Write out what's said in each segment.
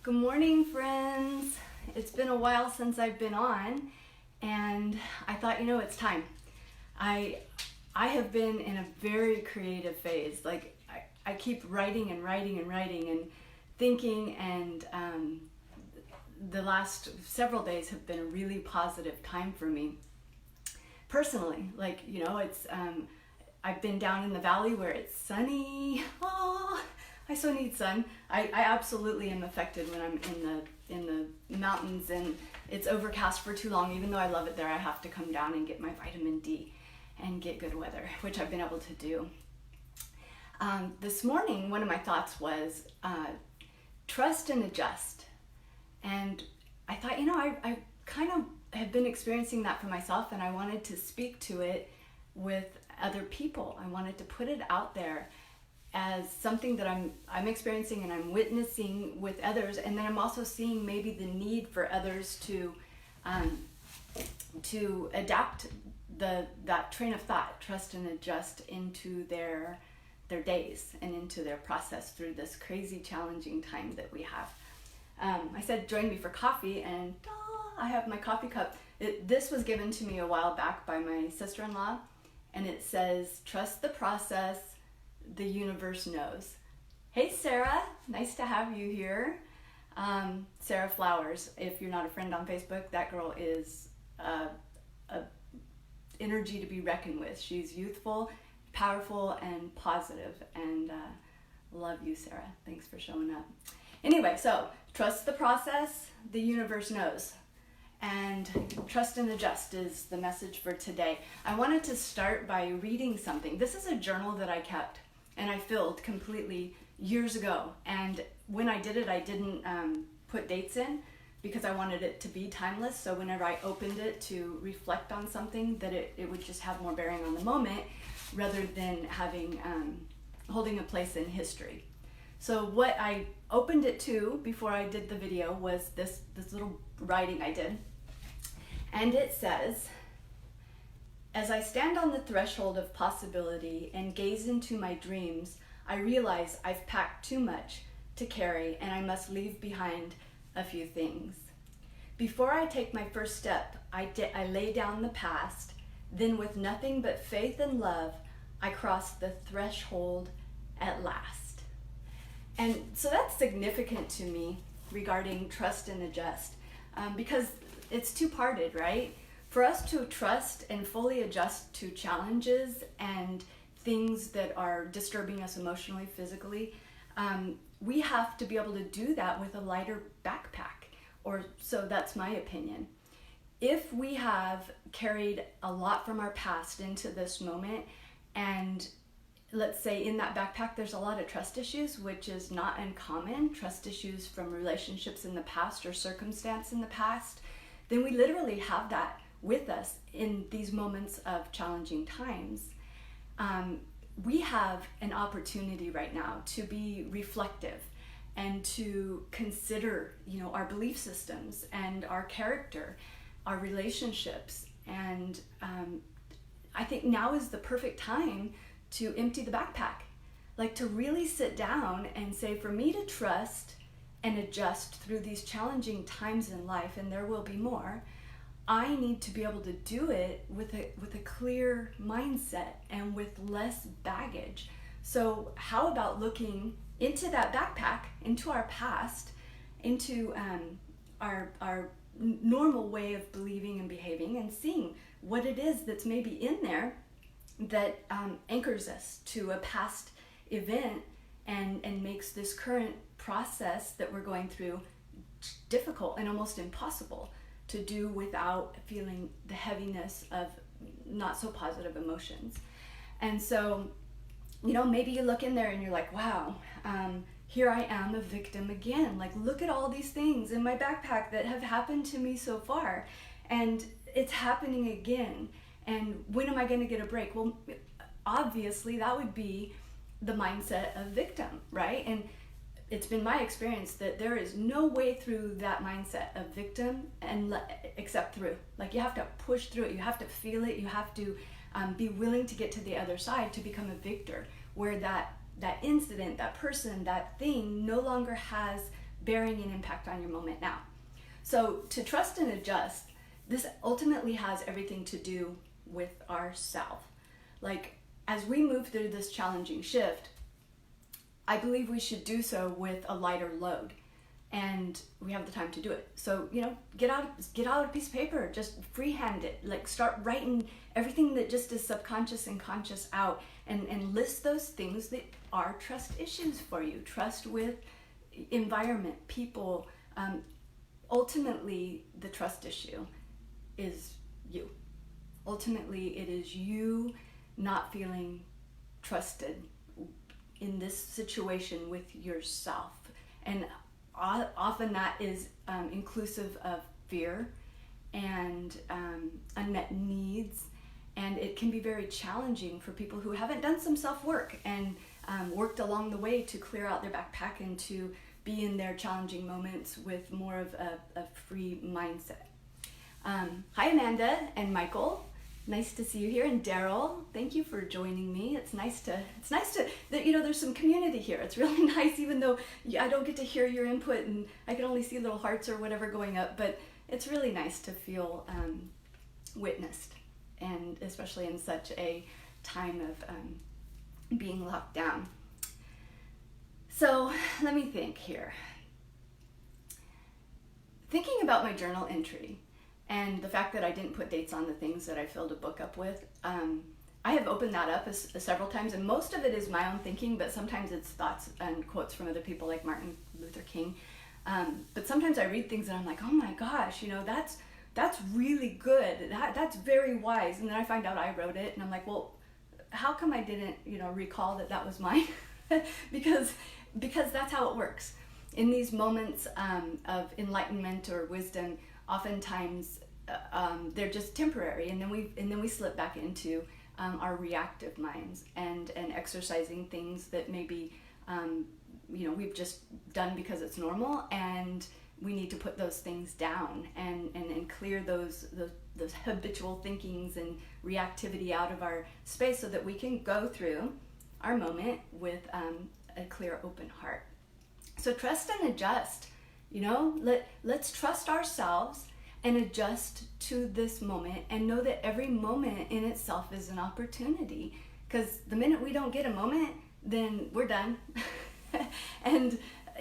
Good morning, friends. It's been a while since I've been on, and I thought, it's time. I have been in a very creative phase. I keep writing and writing and writing and thinking, and the last several days have been a really positive time for me personally. It's I've been down in the valley where it's sunny. Oh, I so need sun. I absolutely am affected when I'm in the mountains and it's overcast for too long. Even though I love it there, I have to come down and get my vitamin D and get good weather, which I've been able to do. This morning, one of my thoughts was trust and adjust. And I thought, I kind of have been experiencing that for myself, and I wanted to speak to it with other people. I wanted to put it out there as something that I'm experiencing and I'm witnessing with others, and then I'm also seeing maybe the need for others to adapt that train of thought, trust and adjust into their days and into their process through this crazy challenging time that we have. I said join me for coffee, and I have my coffee cup. This was given to me a while back by my sister-in-law, and it says, trust the process, the universe knows. Hey Sarah, nice to have you here. Sarah Flowers, if you're not a friend on Facebook, that girl is a energy to be reckoned with. She's youthful, powerful, and positive, and love you, Sarah. Thanks for showing up. Anyway, so trust the process, the universe knows. And trust and adjust is the message for today. I wanted to start by reading something. This is a journal that I kept and I filled completely years ago. And when I did it, I didn't put dates in because I wanted it to be timeless. So whenever I opened it to reflect on something, that it would just have more bearing on the moment rather than having holding a place in history. So what I opened it to before I did the video was this little writing I did. And it says, as I stand on the threshold of possibility and gaze into my dreams, I realize I've packed too much to carry and I must leave behind a few things. Before I take my first step, I lay down the past. Then with nothing but faith and love, I cross the threshold at last. And so that's significant to me regarding trust and adjust, because it's two-parted, right? For us to trust and fully adjust to challenges and things that are disturbing us emotionally, physically, we have to be able to do that with a lighter backpack, or so that's my opinion. If we have carried a lot from our past into this moment, and let's say in that backpack there's a lot of trust issues, which is not uncommon, trust issues from relationships in the past or circumstance in the past, then we literally have that with us in these moments of challenging times. We have an opportunity right now to be reflective and to consider, our belief systems and our character, our relationships. And I think now is the perfect time to empty the backpack, to really sit down and say, for me to trust and adjust through these challenging times in life, and there will be more, I need to be able to do it with a clear mindset and with less baggage. So how about looking into that backpack, into our past, into our normal way of believing and behaving, and seeing what it is that's maybe in there that anchors us to a past event and makes this current process that we're going through difficult and almost impossible to do without feeling the heaviness of not so positive emotions. And so, maybe you look in there and you're like, wow, here I am, a victim again. Look at all these things in my backpack that have happened to me so far, and it's happening again. And when am I going to get a break? Well, obviously that would be the mindset of victim, right? And it's been my experience that there is no way through that mindset of victim except through. You have to push through it. You have to feel it. You have to be willing to get to the other side to become a victor, where that incident, that person, that thing no longer has bearing an impact on your moment now. So to trust and adjust, this ultimately has everything to do with ourself. Like, as we move through this challenging shift, I believe we should do so with a lighter load, and we have the time to do it. So, get out a piece of paper, just freehand it, like start writing everything that just is subconscious and conscious out, and list those things that are trust issues for you. Trust with environment, people. Ultimately, the trust issue is you. Ultimately, it is you not feeling trusted in this situation with yourself. And often that is inclusive of fear and unmet needs. And it can be very challenging for people who haven't done some self-work and worked along the way to clear out their backpack and to be in their challenging moments with more of a free mindset. Hi, Amanda and Michael. Nice to see you here. And Daryl, thank you for joining me. It's nice to there's some community here. It's really nice, even though I don't get to hear your input and I can only see little hearts or whatever going up, but it's really nice to feel witnessed, and especially in such a time of being locked down. So let me think here. Thinking about my journal entry and the fact that I didn't put dates on the things that I filled a book up with, I have opened that up several times, and most of it is my own thinking, but sometimes it's thoughts and quotes from other people like Martin Luther King. But sometimes I read things and I'm like, oh my gosh, that's really good. That's very wise. And then I find out I wrote it and I'm like, well, how come I didn't, recall that was mine? because that's how it works. In these moments of enlightenment or wisdom, oftentimes they're just temporary, and then we slip back into our reactive minds and exercising things that maybe we've just done because it's normal, and we need to put those things down and clear those habitual thinkings and reactivity out of our space so that we can go through our moment with a clear, open heart. So trust and adjust. Let's trust ourselves and adjust to this moment, and know that every moment in itself is an opportunity, because the minute we don't get a moment, then we're done. And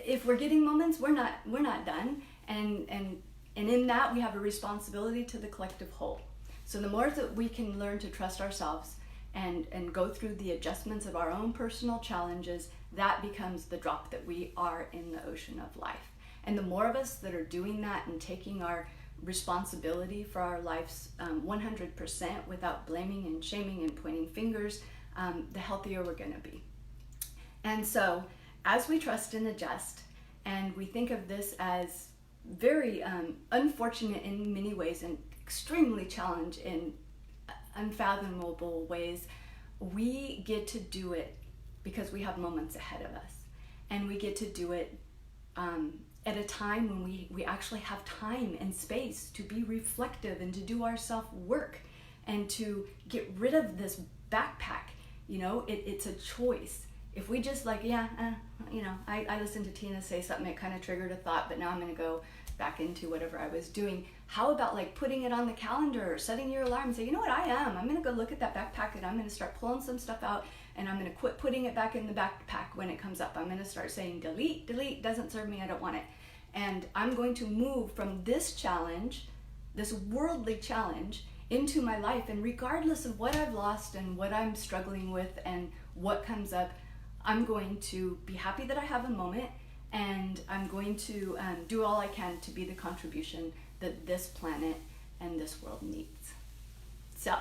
if we're getting moments, we're not done, and in that we have a responsibility to the collective whole. So the more that we can learn to trust ourselves and go through the adjustments of our own personal challenges, that becomes the drop that we are in the ocean of life. And the more of us that are doing that and taking our responsibility for our lives 100% without blaming and shaming and pointing fingers, the healthier we're going to be. And so as we trust and adjust, and we think of this as very unfortunate in many ways and extremely challenged in unfathomable ways, we get to do it because we have moments ahead of us, and we get to do it at a time when we actually have time and space to be reflective and to do our self-work and to get rid of this backpack. It's a choice. If we just I listened to Tina say something, it kind of triggered a thought, but now I'm going to go back into whatever I was doing. How about putting it on the calendar or setting your alarm and say, I'm going to go look at that backpack and I'm going to start pulling some stuff out, and I'm going to quit putting it back in the backpack when it comes up. I'm going to start saying, delete, doesn't serve me, I don't want it. And I'm going to move from this challenge, this worldly challenge, into my life. And regardless of what I've lost and what I'm struggling with and what comes up, I'm going to be happy that I have a moment, and I'm going to do all I can to be the contribution that this planet and this world needs. So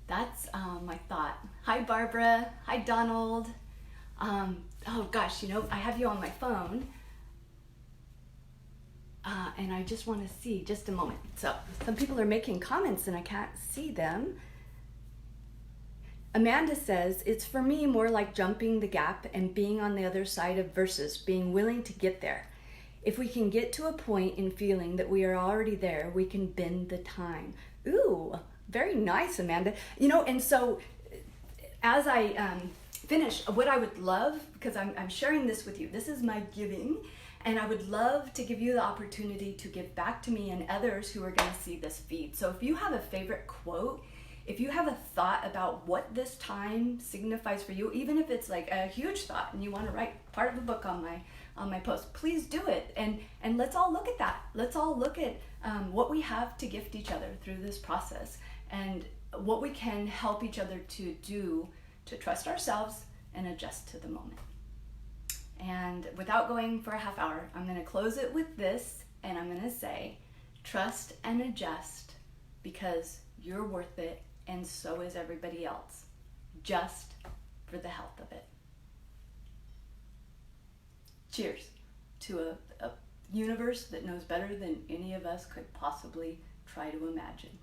that's my thought. Hi, Barbara. Hi, Donald. Oh gosh, I have you on my phone. And I just want to see, just a moment. So some people are making comments and I can't see them. Amanda says, it's for me more like jumping the gap and being on the other side of versus being willing to get there. If we can get to a point in feeling that we are already there, we can bend the time. Ooh, very nice, Amanda. And so as I finish, what I would love, because I'm sharing this with you, this is my giving, and I would love to give you the opportunity to give back to me and others who are going to see this feed. So if you have a favorite quote, if you have a thought about what this time signifies for you, even if it's like a huge thought and you want to write part of a book on my post, please do it. And let's all look at that. Let's all look at what we have to gift each other through this process, and what we can help each other to do to trust ourselves and adjust to the moment. And without going for a half hour, I'm going to close it with this, and I'm going to say, trust and adjust, because you're worth it, and so is everybody else, just for the health of it. Cheers to a universe that knows better than any of us could possibly try to imagine.